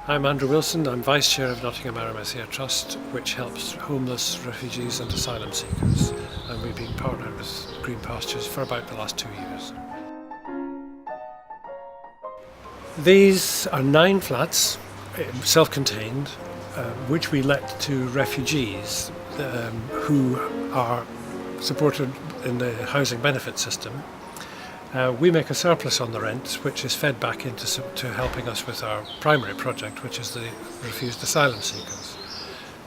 I'm Andrew Wilson. I'm Vice Chair of Nottingham Arimathea Trust, which helps homeless, refugees and asylum seekers, and we've been partnered with Green Pastures for about the last 2 years. These are 9 flats, self-contained, which we let to refugees who are supported in the housing benefit system. We make a surplus on the rent, which is fed back into helping us with our primary project, which is the refuged asylum seekers.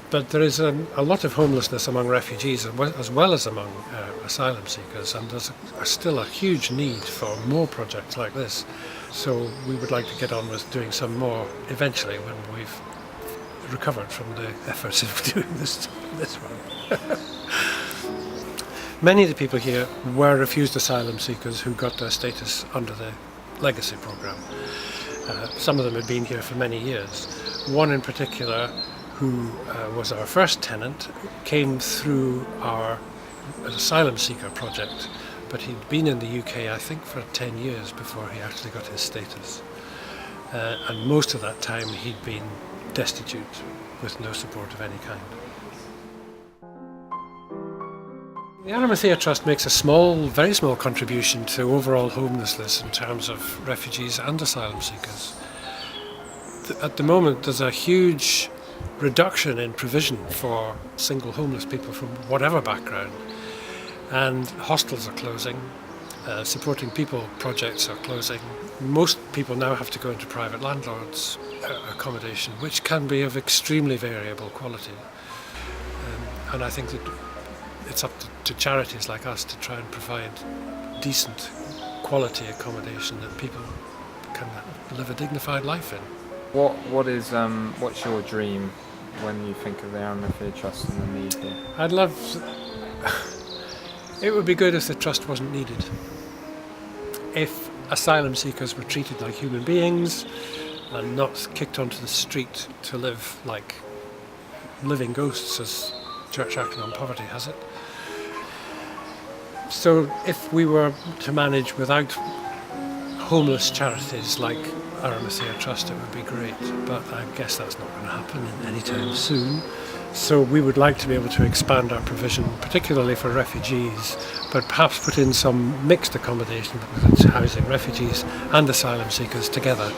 But there is a lot of homelessness among refugees as well as among asylum seekers, and there's still a huge need for more projects like this. So we would like to get on with doing some more eventually when we've recovered from the efforts of doing this one. Many of the people here were refused asylum seekers who got their status under the legacy programme. Some of them had been here for many years. One in particular, who was our first tenant, came through our asylum seeker project, but he'd been in the UK, I think, for 10 years before he actually got his status. And most of that time he'd been destitute with no support of any kind. The Arimathea Trust makes a very small contribution to overall homelessness in terms of refugees and asylum seekers. At the moment there's a huge reduction in provision for single homeless people from whatever background, and hostels are closing, supporting people projects are closing. Most people now have to go into private landlords' accommodation, which can be of extremely variable quality. And I think that it's up to charities like us to try and provide decent quality accommodation that people can live a dignified life in. What's your dream when you think of the Arimathea Trust and the need here? It would be good if the trust wasn't needed. If asylum seekers were treated like human beings and not kicked onto the street to live like living ghosts, as Church Action on Poverty has it. So if we were to manage without homeless charities like Arimathea Trust, it would be great, but I guess that's not going to happen anytime soon. So we would like to be able to expand our provision, particularly for refugees, but perhaps put in some mixed accommodation with housing refugees and asylum seekers together,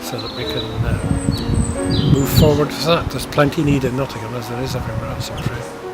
so that we can move forward with that. There's plenty need in Nottingham, as there is everywhere else, I'm afraid.